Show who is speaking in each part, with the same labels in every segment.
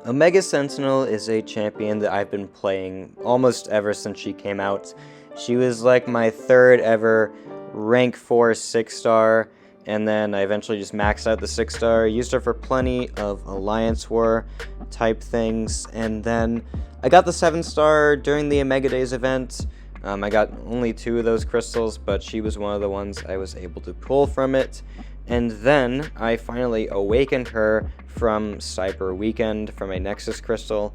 Speaker 1: Omega Sentinel is a champion that I've been playing almost ever since she came out. She was like my third ever rank 4 6-star, and then I eventually just maxed out the 6-star, used her for plenty of Alliance War type things, and then I got the 7-star during the Omega Days event. I got only 2 of those crystals, but she was one of the ones I was able to pull from it. And then I finally awakened her from Cyber Weekend from a Nexus crystal.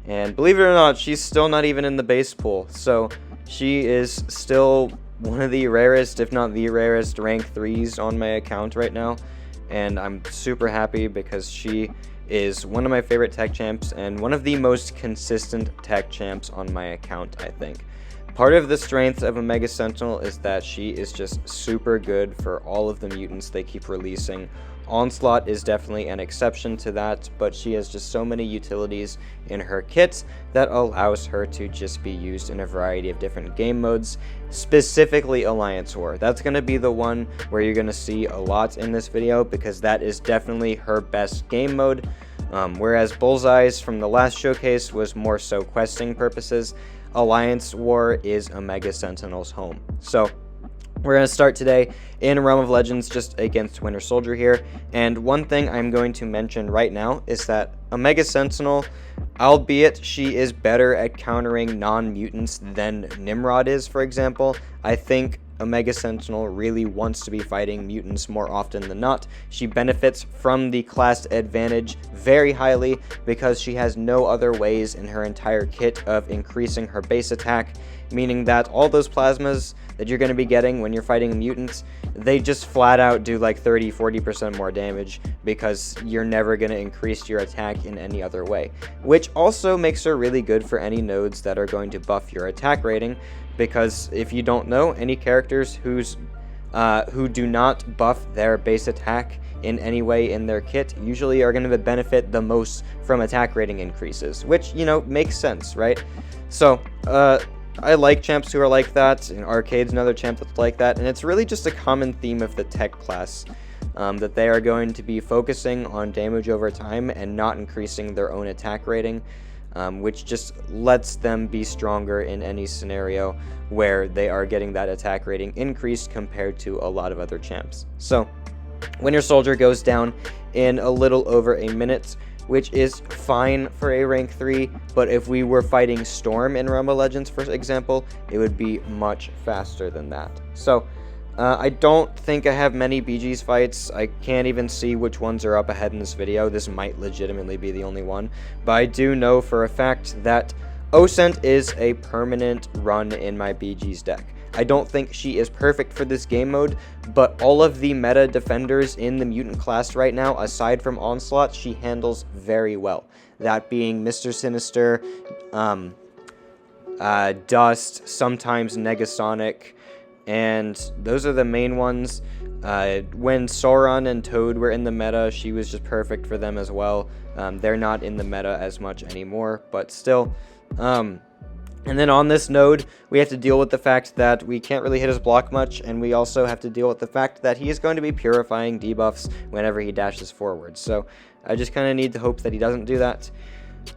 Speaker 1: And believe it or not, she's still not even in the base pool. So she is still one of the rarest, if not the rarest, rank 3s on my account right now. And I'm super happy because she is one of my favorite tech champs and one of the most consistent tech champs on my account, I think. Part of the strength of Omega Sentinel is that she is just super good for all of the mutants they keep releasing. Onslaught is definitely an exception to that, but she has just so many utilities in her kit that allows her to just be used in a variety of different game modes, specifically Alliance War. That's going to be the one where you're going to see a lot in this video because that is definitely her best game mode, whereas Bullseye's from the last showcase was more so questing purposes. Alliance War is Omega Sentinel's home. So we're going to start today in Realm of Legends just against Winter Soldier here, and one thing I'm going to mention right now is that Omega Sentinel, albeit she is better at countering non-mutants than Nimrod is, for example, I think Omega Sentinel really wants to be fighting mutants more often than not. She benefits from the class advantage very highly because she has no other ways in her entire kit of increasing her base attack, meaning that all those plasmas that you're going to be getting when you're fighting mutants, they just flat out do like 30-40% more damage because you're never going to increase your attack in any other way, which also makes her really good for any nodes that are going to buff your attack rating, because if you don't know, any characters who do not buff their base attack in any way in their kit usually are going to benefit the most from attack rating increases, which, you know, makes sense, right? So I like champs who are like that, and Arcade's another champ that's like that, and it's really just a common theme of the tech class, that they are going to be focusing on damage over time and not increasing their own attack rating, which just lets them be stronger in any scenario where they are getting that attack rating increased compared to a lot of other champs. So Winter Soldier goes down in a little over a minute, which is fine for a rank 3, but if we were fighting Storm in Realm of Legends, for example, it would be much faster than that. So I don't think I have many BG's fights. I can't even see which ones are up ahead in this video. This might legitimately be the only one, but I do know for a fact that Osent is a permanent run in my BG's deck. I don't think she is perfect for this game mode, but all of the meta defenders in the mutant class right now, aside from Onslaught, she handles very well. That being Mr. Sinister, Dust, sometimes Negasonic, and those are the main ones. When Sauron and Toad were in the meta, she was just perfect for them as well. They're not in the meta as much anymore, but still. And then on this node, we have to deal with the fact that we can't really hit his block much, and we also have to deal with the fact that he is going to be purifying debuffs whenever he dashes forward. So I just kind of need to hope that he doesn't do that.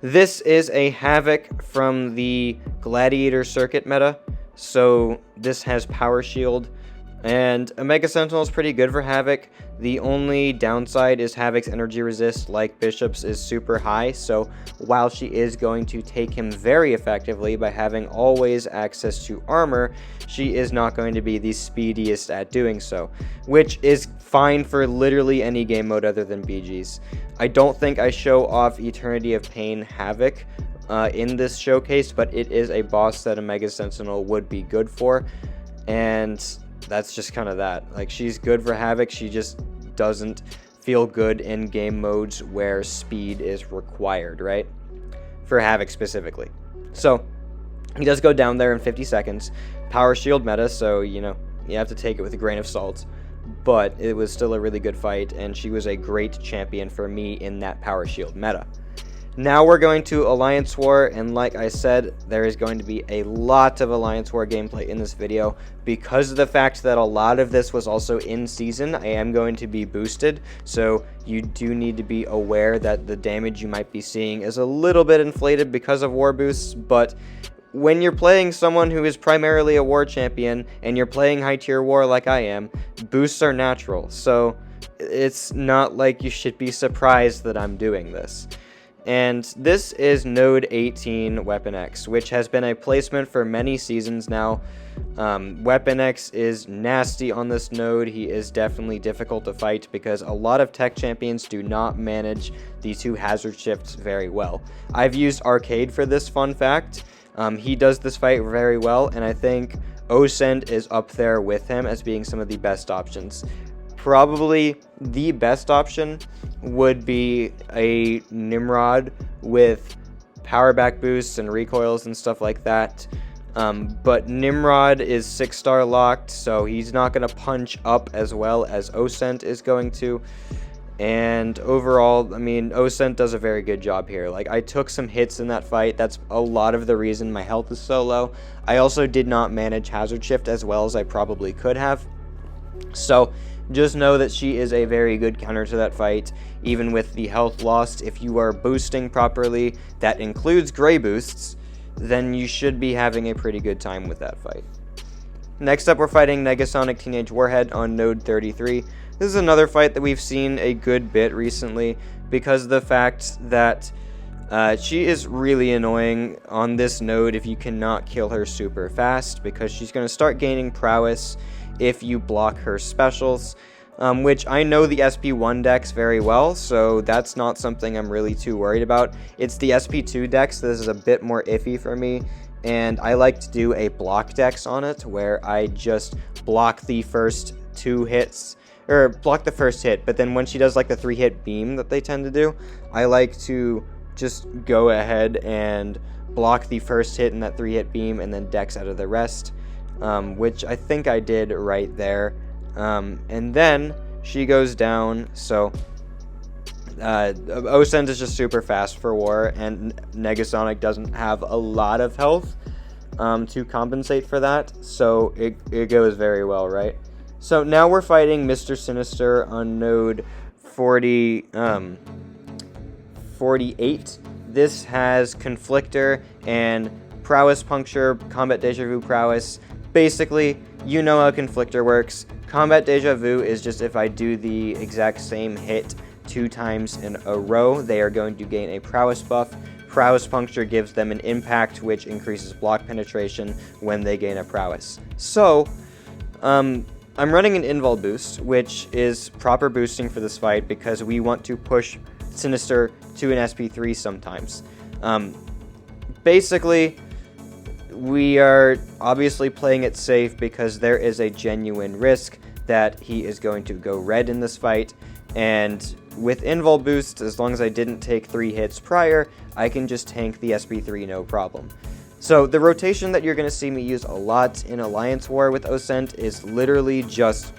Speaker 1: This is a Havoc from the Gladiator circuit meta, so this has Power Shield, and Omega Sentinel is pretty good for Havoc. The only downside is Havoc's energy resist, like Bishop's, is super high, so while she is going to take him very effectively by having always access to armor, she is not going to be the speediest at doing so, which is fine for literally any game mode other than BG's. I don't think I show off Eternity of Pain Havoc in this showcase, but it is a boss that Omega Sentinel would be good for, and that's just kind of that. Like, she's good for Havoc, she just doesn't feel good in game modes where speed is required, right? For Havoc specifically. So he does go down there in 50 seconds. Power Shield meta, so, you know, you have to take it with a grain of salt. But it was still a really good fight, and she was a great champion for me in that Power Shield meta. Now we're going to Alliance War, and like I said, there is going to be a lot of Alliance War gameplay in this video. Because of the fact that a lot of this was also in season, I am going to be boosted, so you do need to be aware that the damage you might be seeing is a little bit inflated because of war boosts, but when you're playing someone who is primarily a war champion, and you're playing high tier war like I am, boosts are natural, so it's not like you should be surprised that I'm doing this. And this is Node 18 Weapon X, which has been a placement for many seasons now. Weapon X is nasty on this node. He is definitely difficult to fight because a lot of tech champions do not manage the 2 hazard shifts very well. I've used Arcade for this fun fact. He does this fight very well, and I think Osend is up there with him as being some of the best options. Probably the best option would be a Nimrod with power back boosts and recoils and stuff like that. But Nimrod is 6-star locked, so he's not going to punch up as well as Osent is going to. And overall, I mean, Osent does a very good job here. Like, I took some hits in that fight. That's a lot of the reason my health is so low. I also did not manage hazard shift as well as I probably could have. So just know that she is a very good counter to that fight, even with the health lost. If you are boosting properly, that includes gray boosts, then you should be having a pretty good time with that fight. Next up, we're fighting Negasonic Teenage Warhead on Node 33. This is another fight that we've seen a good bit recently because of the fact that she is really annoying on this node if you cannot kill her super fast, because she's going to start gaining prowess if you block her specials, which I know the SP1 decks very well, so that's not something I'm really too worried about. It's the SP2 decks that is a bit more iffy for me, and I like to do a block dex on it, where I just block the first 2 hits, or block the first hit, but then when she does like the 3-hit beam that they tend to do, I like to just go ahead and block the first hit in that 3-hit beam and then dex out of the rest. Which I think I did right there. And then she goes down, so Osend is just super fast for war, and Negasonic doesn't have a lot of health to compensate for that, so it goes very well, right? So now we're fighting Mr. Sinister on node 48. This has Conflictor and Prowess Puncture, Combat Deja Vu Prowess. Basically, you know how Conflictor works. Combat Deja Vu is just if I do the exact same hit 2 times in a row, they are going to gain a Prowess buff. Prowess Puncture gives them an impact, which increases block penetration when they gain a Prowess. So, I'm running an Invul boost, which is proper boosting for this fight because we want to push Sinister to an SP3 sometimes. Basically, we are obviously playing it safe because there is a genuine risk that he is going to go red in this fight, and with Invul boost, as long as I didn't take 3 hits prior, I can just tank the SP3 no problem. So the rotation that you're going to see me use a lot in Alliance War with Osent is literally just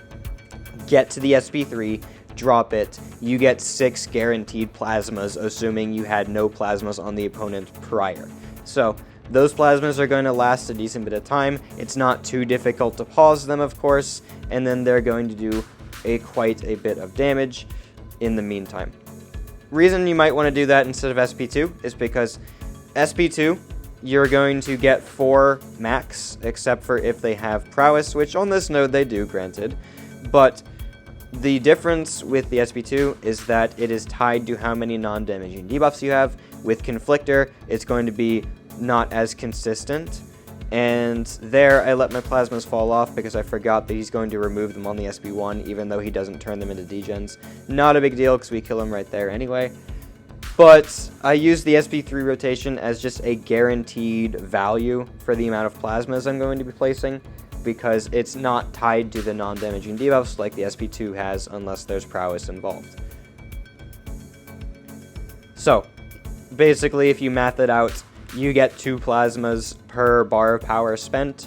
Speaker 1: get to the SP3, drop it, you get 6 guaranteed plasmas, assuming you had no plasmas on the opponent prior. So those plasmas are going to last a decent bit of time. It's not too difficult to pause them, of course, and then they're going to do quite a bit of damage in the meantime. Reason you might want to do that instead of SP2 is because SP2, you're going to get 4 max, except for if they have prowess, which on this node they do, granted. But the difference with the SP2 is that it is tied to how many non-damaging debuffs you have. With Conflictor, it's going to be not as consistent, and there I let my plasmas fall off because I forgot that he's going to remove them on the SP1 even though he doesn't turn them into degens. Not a big deal because we kill him right there anyway, but I use the SP3 rotation as just a guaranteed value for the amount of plasmas I'm going to be placing because it's not tied to the non-damaging debuffs like the SP2 has unless there's prowess involved. So basically, if you math it out, you get 2 plasmas per bar of power spent,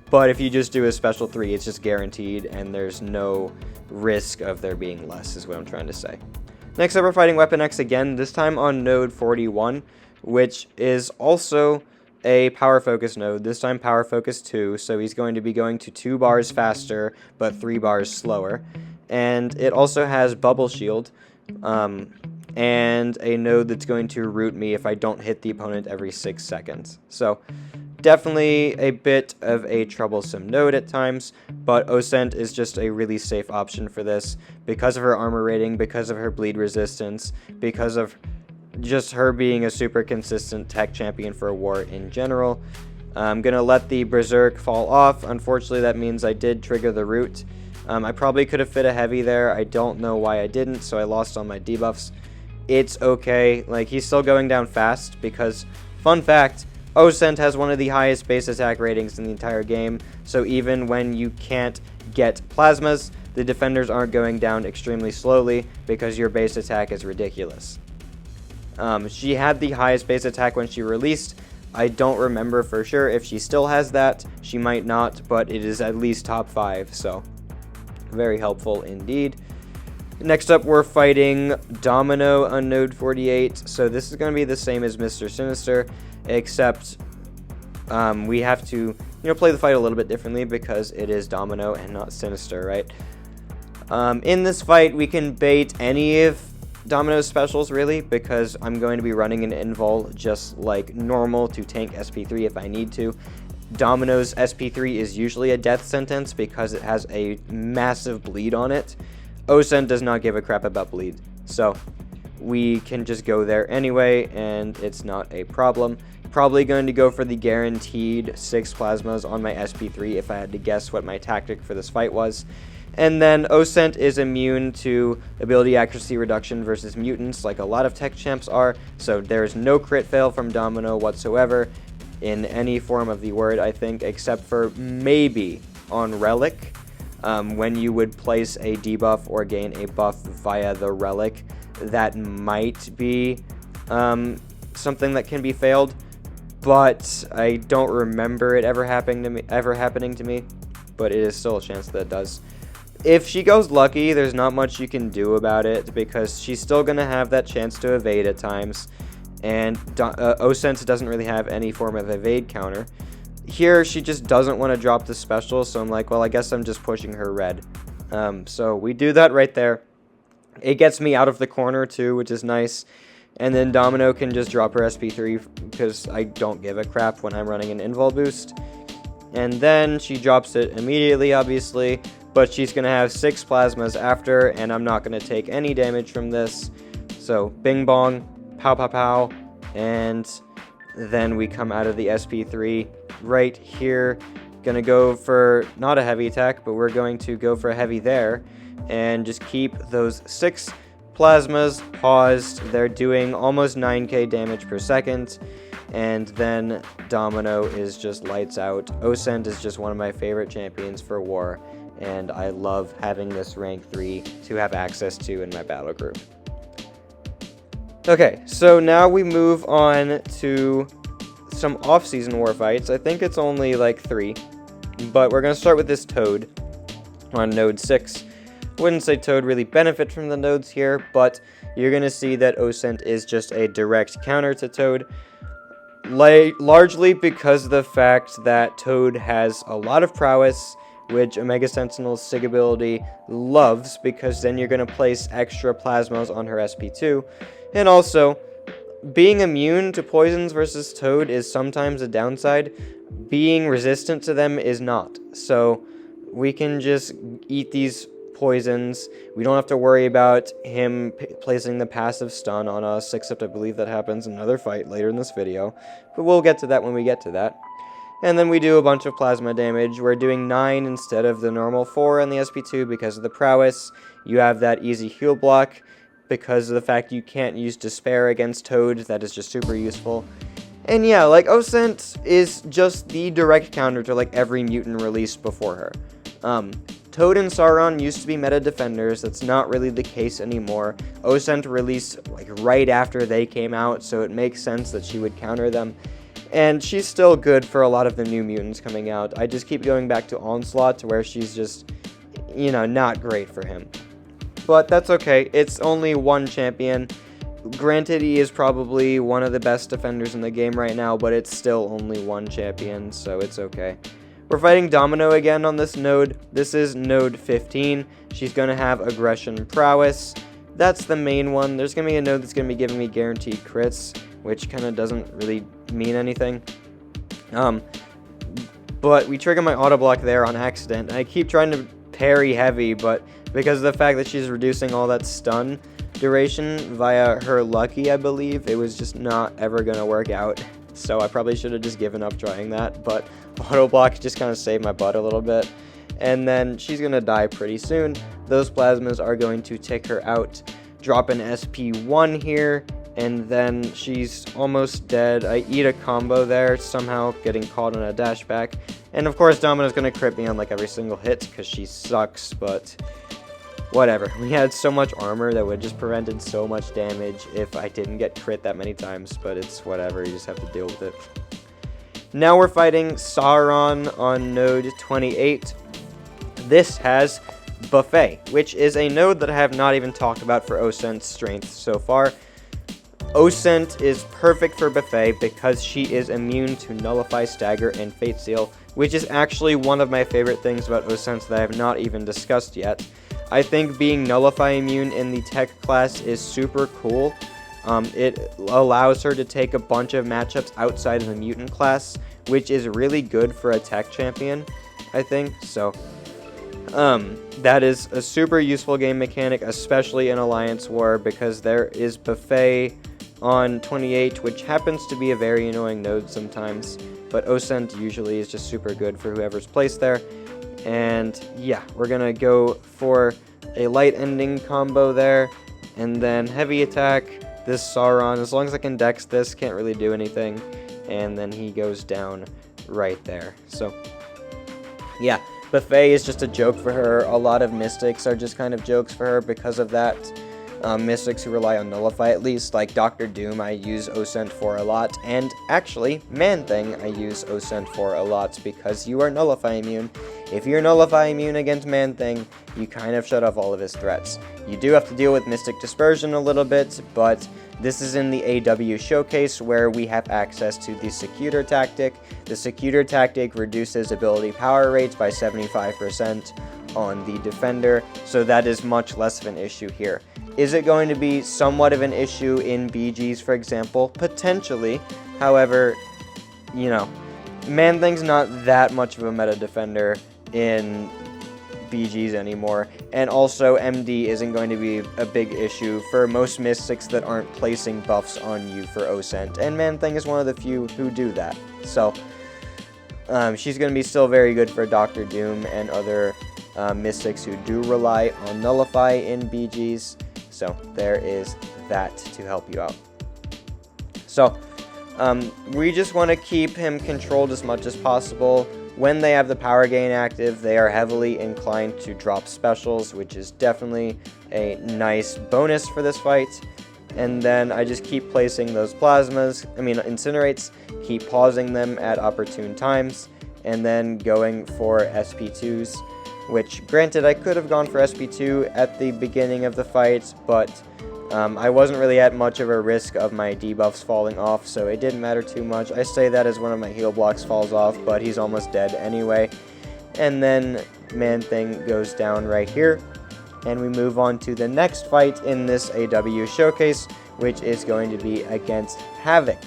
Speaker 1: but if you just do a special 3, it's just guaranteed, and there's no risk of there being less, is what I'm trying to say. Next up, we're fighting Weapon X again, this time on node 41, which is also a power focus node, this time power focus 2, so he's going to be going to 2 bars faster, but 3 bars slower. And it also has Bubble Shield, and a node that's going to root me if I don't hit the opponent every 6 seconds. So, definitely a bit of a troublesome node at times, but Osent is just a really safe option for this, because of her armor rating, because of her bleed resistance, because of just her being a super consistent tech champion for a war in general. I'm going to let the Berserk fall off. Unfortunately, that means I did trigger the root. I probably could have fit a heavy there. I don't know why I didn't, so I lost all my debuffs. It's okay. Like, he's still going down fast because, fun fact, Osent has one of the highest base attack ratings in the entire game, so even when you can't get plasmas, the defenders aren't going down extremely slowly because your base attack is ridiculous. She had the highest base attack when she released. I don't remember for sure if she still has that. She might not, but it is at least top 5, so very helpful indeed. Next up, we're fighting Domino on node 48, so this is going to be the same as Mr. Sinister, except we have to, play the fight a little bit differently because it is Domino and not Sinister, right? In this fight, we can bait any of Domino's specials, really, because I'm going to be running an invul just like normal to tank SP3 if I need to. Domino's SP3 is usually a death sentence because it has a massive bleed on it. Osent does not give a crap about bleed, so we can just go there anyway, and it's not a problem. Probably going to go for the guaranteed 6 plasmas on my SP3 if I had to guess what my tactic for this fight was. And then Osent is immune to ability accuracy reduction versus mutants, like a lot of tech champs are, so there's no crit fail from Domino whatsoever in any form of the word, I think, except for maybe on Relic, when you would place a debuff or gain a buff via the Relic. That might be something that can be failed, but I don't remember it ever happening to me, but it is still a chance that it does. If she goes lucky, there's not much you can do about it, because she's still going to have that chance to evade at times, and Osent doesn't really have any form of evade counter. Here, she just doesn't want to drop the special, so I'm like, well, I guess I'm just pushing her red. So we do that right there. It gets me out of the corner, too, which is nice. And then Domino can just drop her SP3, because I don't give a crap when I'm running an invul boost. And then she drops it immediately, obviously, but she's going to have 6 plasmas after, and I'm not going to take any damage from this. So, bing bong, pow pow pow, and then we come out of the SP3 right here. Going to go for, not a heavy attack, but we're going to go for a heavy there, and just keep those 6 plasmas paused. They're doing almost 9k damage per second. And then Domino is just lights out. Osent is just one of my favorite champions for war, and I love having this rank 3 to have access to in my battle group. Okay, so now we move on to some off-season war fights. I think it's only like 3, but we're going to start with this Toad on node 6. Wouldn't say Toad really benefit from the nodes here, but you're going to see that Osent is just a direct counter to Toad. Largely because of the fact that Toad has a lot of prowess, which Omega Sentinel's Sig ability loves, because then you're going to place extra plasmas on her SP2. And also, being immune to poisons versus Toad is sometimes a downside. Being resistant to them is not. So we can just eat these poisons. We don't have to worry about him placing the passive stun on us, except I believe that happens in another fight later in this video, but we'll get to that when we get to that. And then we do a bunch of plasma damage. We're doing 9 instead of the normal 4 on the SP2 because of the prowess. You have that easy heal block because of the fact you can't use Despair against Toad. That is just super useful. And yeah, like, Osent is just the direct counter to like every mutant released before her. Toad and Sauron used to be meta defenders. That's not really the case anymore. Osent released like right after they came out, so it makes sense that she would counter them. And she's still good for a lot of the new mutants coming out. I just keep going back to Onslaught, to where she's just, not great for him. but that's okay. It's only one champion. Granted, he is probably one of the best defenders in the game right now, but it's still only one champion, so it's okay. We're fighting Domino again on this node. This is node 15. She's going to have aggression prowess. That's the main one. There's going to be a node that's going to be giving me guaranteed crits, which kind of doesn't really mean anything. But we trigger my auto block there on accident. I keep trying to parry heavy, but because of the fact that she's reducing all that stun duration via her lucky, I believe, it was just not ever going to work out. So I probably should have just given up trying that, but auto block just kind of saved my butt a little bit. And then she's going to die pretty soon. Those plasmas are going to take her out. Drop an SP1 here, and then she's almost dead. I eat a combo there, somehow getting caught on a dash back. And of course, Domino's going to crit me on like every single hit because she sucks, but whatever. We had so much armor that would just prevented so much damage if I didn't get crit that many times, but it's whatever, you just have to deal with it. Now we're fighting Sauron on node 28. This has Buffet, which is a node that I have not even talked about for Osent's strength so far. Osent is perfect for Buffet because she is immune to Nullify, Stagger, and Fate Seal, which is actually one of my favorite things about Osent that I have not even discussed yet. I think being Nullify immune in the tech class is super cool. It allows her to take a bunch of matchups outside of the Mutant class, which is really good for a tech champion, I think. So, that is a super useful game mechanic, especially in Alliance War, because there is Buffet on 28, which happens to be a very annoying node sometimes, but Osent usually is just super good for whoever's placed there. And yeah, we're gonna go for a light ending combo there, and then heavy attack this Sauron. As long as I can dex this, can't really do anything, and then he goes down right there. So yeah, Buffet is just a joke for her. A lot of mystics are just kind of jokes for her because of that. Mystics who rely on Nullify, at least, like Dr. Doom, I use Osent for a lot, and actually, Man-Thing I use Osent for a lot, because you are Nullify immune. If you're Nullify immune against Man-Thing, you kind of shut off all of his threats. You do have to deal with Mystic Dispersion a little bit, but this is in the AW showcase where we have access to the Secutor tactic. The Secutor tactic reduces ability power rates by 75% on the defender, so that is much less of an issue here. Is it going to be somewhat of an issue in BGs, for example? Potentially. However, you know, Man-Thing's not that much of a meta defender in BGs anymore, and also MD isn't going to be a big issue for most mystics that aren't placing buffs on you for Osent, and Man-Thing is one of the few who do that. So, she's going to be still very good for Dr. Doom and other mystics who do rely on Nullify in BGs. So there is that to help you out. So we just want to keep him controlled as much as possible. When they have the power gain active, they are heavily inclined to drop specials, which is definitely a nice bonus for this fight. And then I just keep placing those incinerates, keep pausing them at opportune times, and then going for SP2s. Which, granted, I could have gone for SP2 at the beginning of the fight, but I wasn't really at much of a risk of my debuffs falling off, so it didn't matter too much. I say that as one of my heal blocks falls off, but he's almost dead anyway. And then Man-Thing goes down right here, and we move on to the next fight in this AW showcase, which is going to be against Havoc.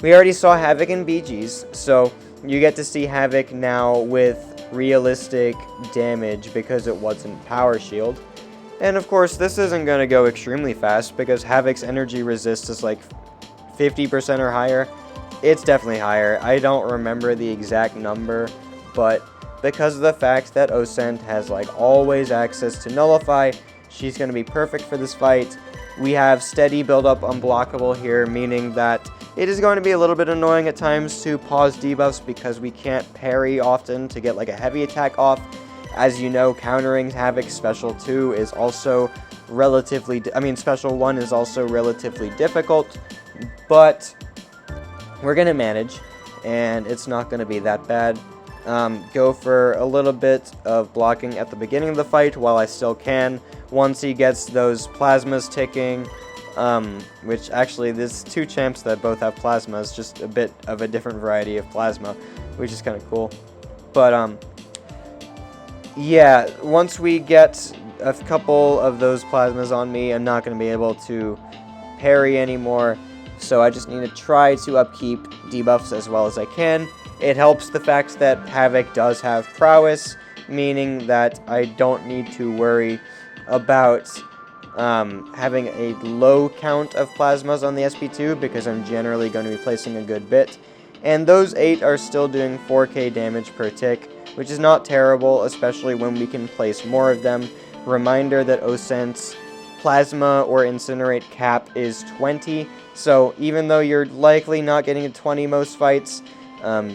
Speaker 1: We already saw Havoc in BGs, so you get to see Havoc now with realistic damage because it wasn't Power Shield. And of course, this isn't going to go extremely fast because Havoc's energy resist is like 50% or higher. It's definitely higher. I don't remember the exact number, but because of the fact that Osent has like always access to Nullify, she's going to be perfect for this fight. We have steady build up unblockable here, meaning that it is going to be a little bit annoying at times to pause debuffs because we can't parry often to get like a heavy attack off. As you know, countering Havoc's Special 2 is also Special 1 is also relatively difficult, but we're going to manage, and it's not going to be that bad. Go for a little bit of blocking at the beginning of the fight while I still can, once he gets those plasmas ticking, which actually there's 2 champs that both have plasmas, just a bit of a different variety of plasma, which is kind of cool. But yeah, once we get a couple of those plasmas on me, I'm not going to be able to parry anymore, so I just need to try to upkeep debuffs as well as I can. It helps the fact that Havoc does have prowess, meaning that I don't need to worry about having a low count of plasmas on the SP2, because I'm generally going to be placing a good bit. And those 8 are still doing 4k damage per tick, which is not terrible, especially when we can place more of them. Reminder that OSENT's plasma or incinerate cap is 20, so even though you're likely not getting a 20 most fights,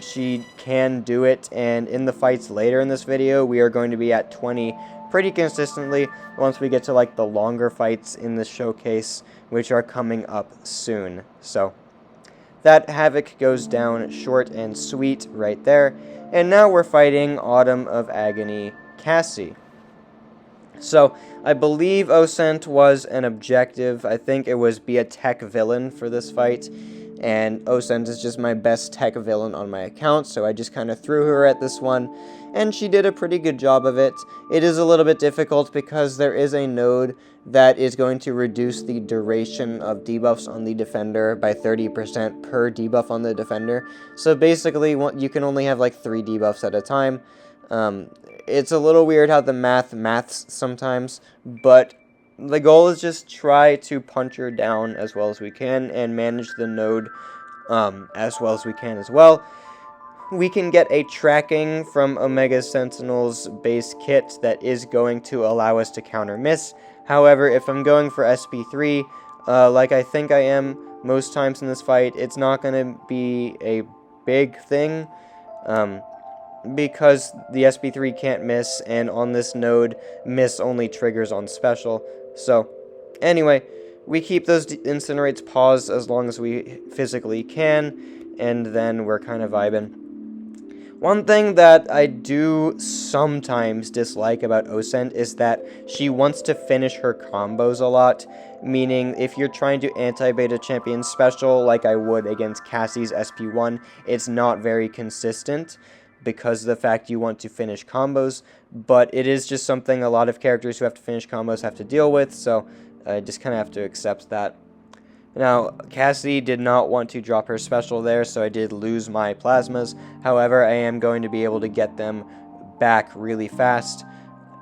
Speaker 1: she can do it, and in the fights later in this video, we are going to be at 20 pretty consistently once we get to like the longer fights in the showcase, which are coming up soon. So that Havoc goes down short and sweet right there, and now we're fighting Autumn of Agony Cassie. So I believe OSENT was an objective. I think it was be a tech villain for this fight, and OSENT is just my best tech villain on my account, so I just kind of threw her at this one, and she did a pretty good job of it. It is a little bit difficult because there is a node that is going to reduce the duration of debuffs on the defender by 30% per debuff on the defender. So basically, you can only have like 3 debuffs at a time. It's a little weird how the maths sometimes, but the goal is just try to punch her down as well as we can and manage the node as well as we can as well. We can get a tracking from Omega Sentinel's base kit that is going to allow us to counter miss. However, if I'm going for SP3, like I think I am most times in this fight, it's not going to be a big thing, because the SP3 can't miss, and on this node, miss only triggers on special. So, anyway, we keep those incinerates paused as long as we physically can, and then we're kind of vibing. One thing that I do sometimes dislike about OSENT is that she wants to finish her combos a lot, meaning if you're trying to anti-beta champion special like I would against Cassie's SP1, it's not very consistent because of the fact you want to finish combos, but it is just something a lot of characters who have to finish combos have to deal with, so I just kind of have to accept that. Now, Cassie did not want to drop her special there, so I did lose my plasmas. However, I am going to be able to get them back really fast.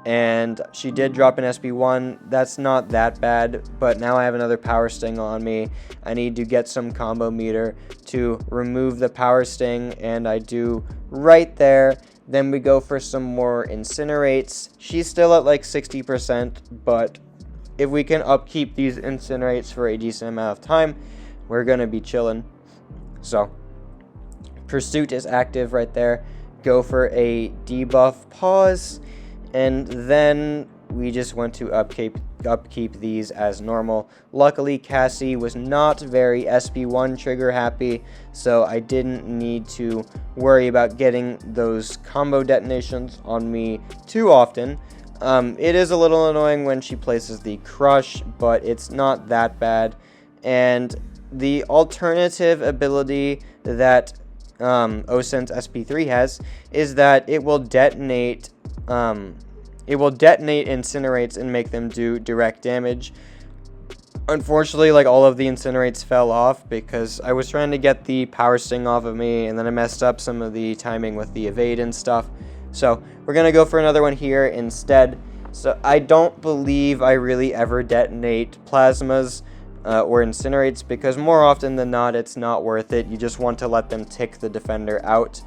Speaker 1: And she did drop an SP1. That's not that bad, but now I have another power sting on me. I need to get some combo meter to remove the power sting, and I do right there. Then we go for some more incinerates. She's still at like 60%, but if we can upkeep these incinerates for a decent amount of time, we're going to be chilling. So, Pursuit is active right there. Go for a debuff pause, and then we just want to upkeep these as normal. Luckily, Cassie was not very SP1 trigger happy, so I didn't need to worry about getting those combo detonations on me too often. It is a little annoying when she places the crush, but it's not that bad. And the alternative ability that OSENT's SP3 has is that it will detonate incinerates and make them do direct damage. Unfortunately, like, all of the incinerates fell off because I was trying to get the power sting off of me, and then I messed up some of the timing with the evade and stuff. So we're going to go for another one here instead. So I don't believe I really ever detonate plasmas or incinerates, because more often than not, it's not worth it. You just want to let them tick the defender out.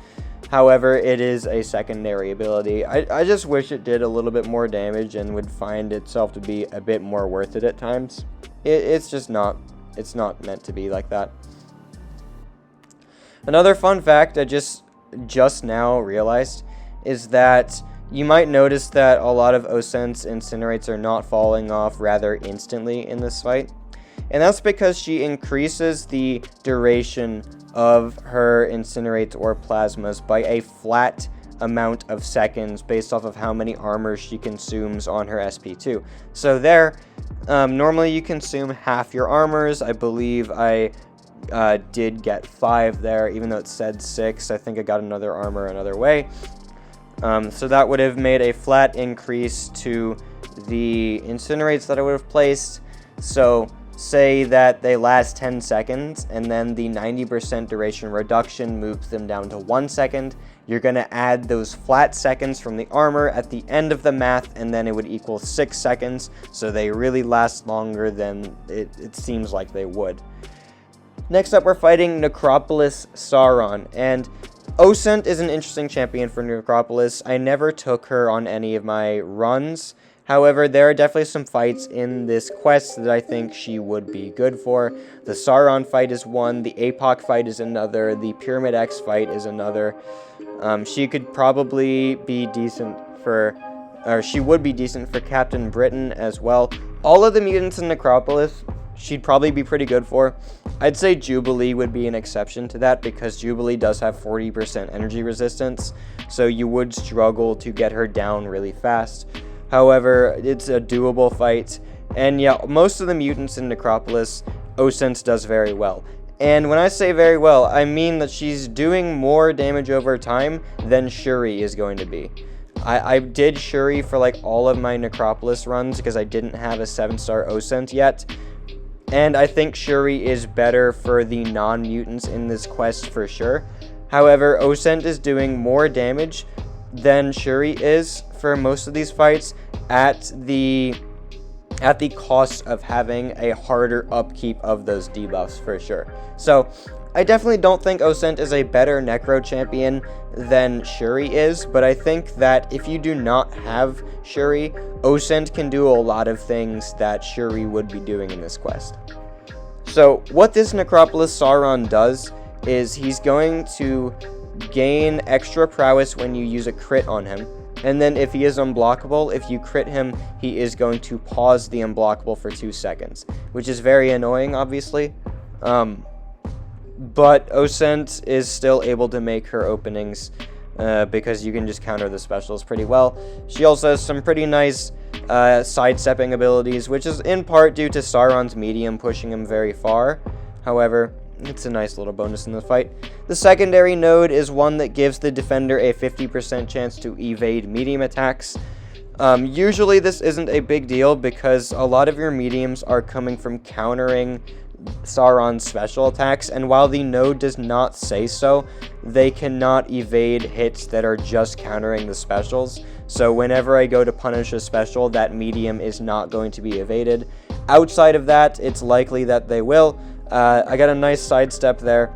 Speaker 1: However, it is a secondary ability. I just wish it did a little bit more damage and would find itself to be a bit more worth it at times. It's just not. It's not meant to be like that. Another fun fact I just now realized is that you might notice that a lot of OSENT's incinerates are not falling off rather instantly in this fight. And that's because she increases the duration of her incinerates or plasmas by a flat amount of seconds based off of how many armor she consumes on her SP2. So there, normally you consume half your armors. I believe I did get 5 there, even though it said 6. I think I got another armor another way. So that would have made a flat increase to the incinerates that I would have placed. So say that they last 10 seconds, and then the 90% duration reduction moves them down to 1 second. You're going to add those flat seconds from the armor at the end of the math, and then it would equal 6 seconds. So they really last longer than it seems like they would. Next up, we're fighting Necropolis Sauron, and Osent is an interesting champion for Necropolis. I never took her on any of my runs. However, there are definitely some fights in this quest that I think she would be good for. The Sauron fight is one, the AoA fight is another, the Pyramid X fight is another. She could probably be decent for, or she would be decent for Captain Britain as well. All of the mutants in Necropolis, she'd probably be pretty good for. I'd say Jubilee would be an exception to that, because Jubilee does have 40% energy resistance, so you would struggle to get her down really fast. However, it's a doable fight, and yeah, most of the mutants in Necropolis, Osent does very well. And when I say very well, I mean that she's doing more damage over time than Shuri is going to be. I did Shuri for like all of my Necropolis runs because I didn't have a 7-star Osent yet. And I think Shuri is better for the non-mutants in this quest for sure. However, Osent is doing more damage than Shuri is for most of these fights at the cost of having a harder upkeep of those debuffs for sure. So I definitely don't think Osent is a better Necro champion than Shuri is, but I think that if you do not have Shuri, Osent can do a lot of things that Shuri would be doing in this quest. So what this Necropolis Sauron does is he's going to gain extra prowess when you use a crit on him, and then if he is unblockable, if you crit him, he is going to pause the unblockable for 2 seconds, which is very annoying, obviously. But Osent is still able to make her openings because you can just counter the specials pretty well. She also has some pretty nice sidestepping abilities, which is in part due to Sauron's medium pushing him very far. However, it's a nice little bonus in the fight. The secondary node is one that gives the defender a 50% chance to evade medium attacks. Usually this isn't a big deal because a lot of your mediums are coming from countering Sauron's special attacks, and while the node does not say so, they cannot evade hits that are just countering the specials. So whenever I go to punish a special, that medium is not going to be evaded. Outside of that, it's likely that they will. I got a nice sidestep there,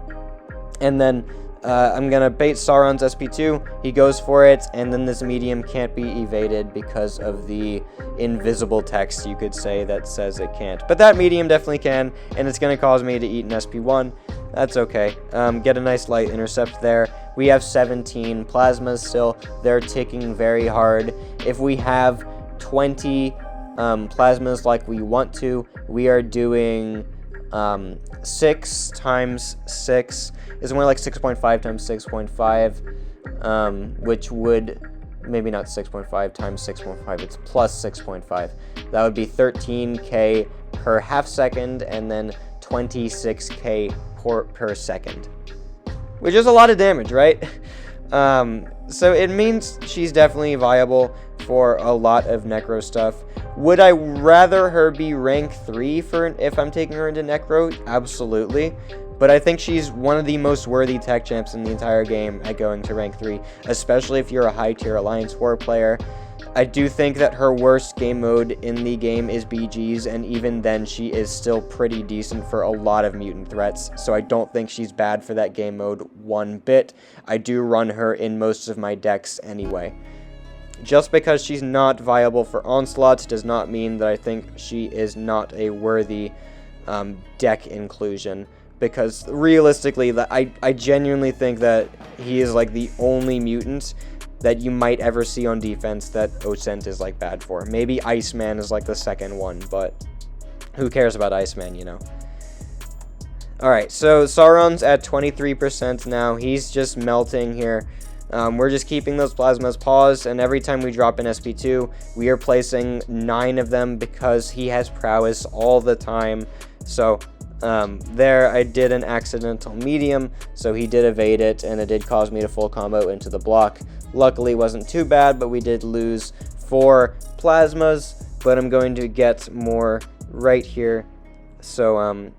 Speaker 1: and then I'm gonna bait Sauron's SP2, he goes for it, and then this medium can't be evaded because of the invisible text, you could say, that says it can't. But that medium definitely can, and it's gonna cause me to eat an SP1. That's okay. Get a nice light intercept there. We have 17 plasmas still. They're ticking very hard. If we have 20 plasmas like we want to, we are doing 6 times 6 is more like 6.5 times 6.5, which would, maybe not 6.5 times 6.5, it's plus 6.5. That would be 13k per half second, and then 26k per second, which is a lot of damage, right? So it means she's definitely viable for a lot of Necro stuff. Would I rather her be rank 3 if I'm taking her into Necro? Absolutely. But I think she's one of the most worthy tech champs in the entire game at going to rank 3, especially if you're a high tier Alliance War player. I do think that her worst game mode in the game is BGs, and even then she is still pretty decent for a lot of mutant threats, so I don't think she's bad for that game mode one bit. I do run her in most of my decks anyway. Just because she's not viable for Onslaught does not mean that I think she is not a worthy deck inclusion, because realistically, I genuinely think that he is like the only mutant that you might ever see on defense that Osent is like bad for. Maybe Iceman is like the second one, but who cares about Iceman, you know? Alright, so Sauron's at 23% now. He's just melting here. We're just keeping those plasmas paused, and every time we drop an SP2, we are placing 9 of them because he has prowess all the time. So there I did an accidental medium, so he did evade it, and it did cause me to full combo into the block. Luckily, it wasn't too bad, but we did lose 4 plasmas, but I'm going to get more right here. So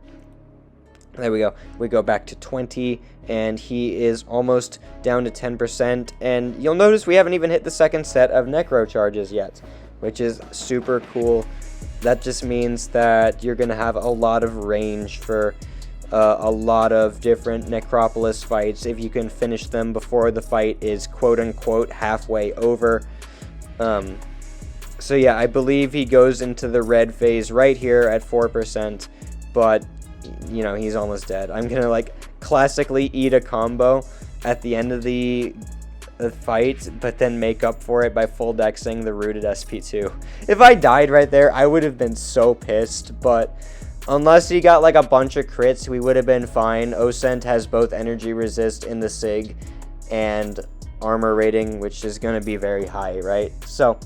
Speaker 1: there we go. We go back to 20, and he is almost down to 10%. And you'll notice we haven't even hit the second set of necro charges yet, which is super cool. That just means that you're going to have a lot of range for a lot of different Necropolis fights if you can finish them before the fight is quote-unquote halfway over. So yeah, I believe he goes into the red phase right here at 4%, but you know, he's almost dead. I'm gonna like classically eat a combo at the end of the fight, but then make up for it by full dexing the rooted SP2. If I died right there, I would have been so pissed, but unless he got like a bunch of crits, we would have been fine. Osent has both energy resist in the SIG and armor rating, which is going to be very high, right? So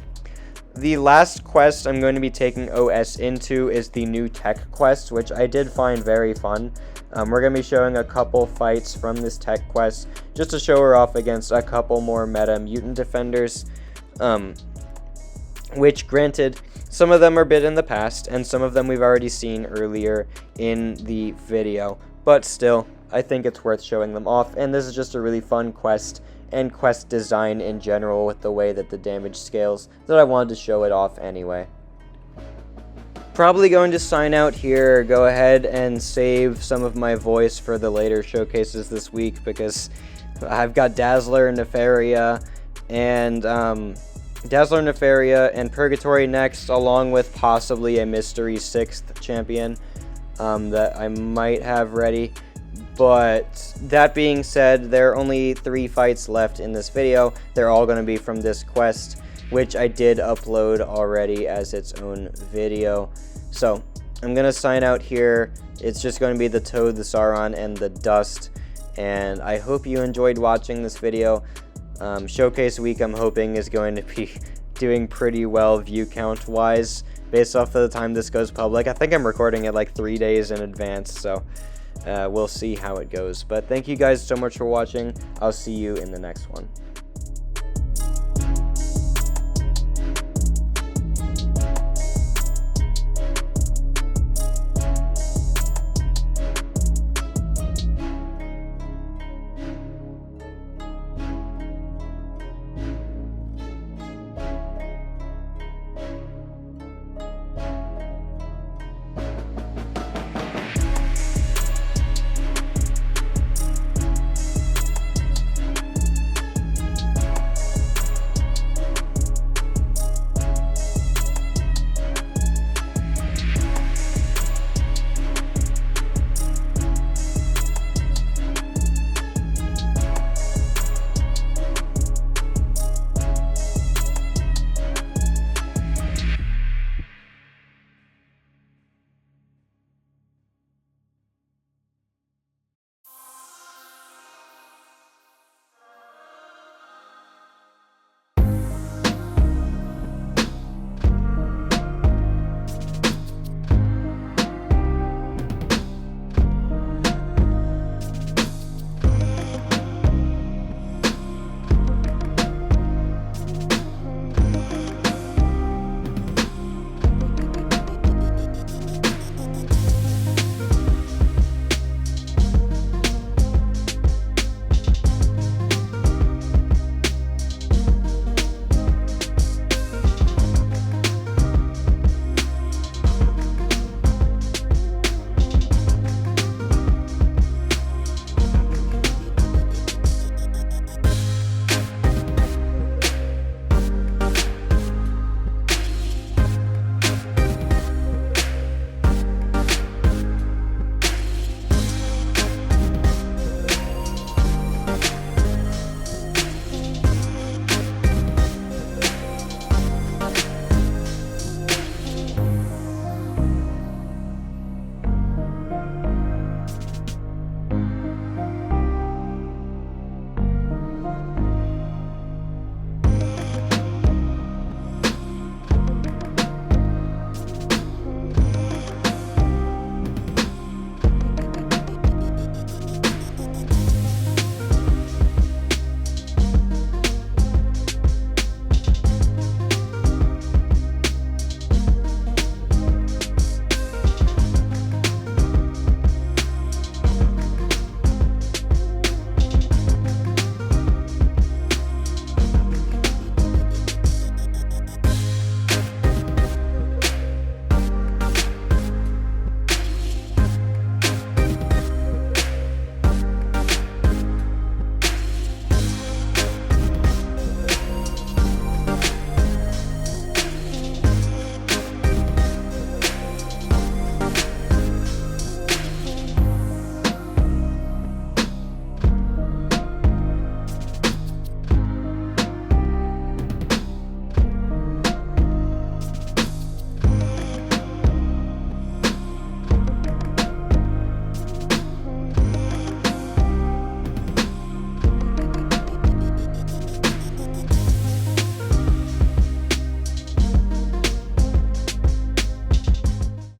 Speaker 1: the last quest I'm going to be taking OS into is the new tech quest, which I did find very fun. We're going to be showing a couple fights from this tech quest just to show her off against a couple more meta mutant defenders, which granted, some of them are a bit in the past and some of them we've already seen earlier in the video, but still, I think it's worth showing them off, and this is just a really fun quest and quest design in general with the way that the damage scales that I wanted to show it off anyway. Probably going to sign out here, go ahead and save some of my voice for the later showcases this week because I've got Dazzler, Nefaria, and Purgatory next, along with possibly a mystery 6th champion that I might have ready. But that being said, there are only 3 fights left in this video. They're all going to be from this quest, which I did upload already as its own video. So I'm going to sign out here. It's just going to be the Toad, the Sauron, and the Dust. And I hope you enjoyed watching this video. Showcase week, I'm hoping, is going to be doing pretty well view count wise based off of the time this goes public. I think I'm recording it like 3 days in advance, so we'll see how it goes. But thank you guys so much for watching. I'll see you in the next one.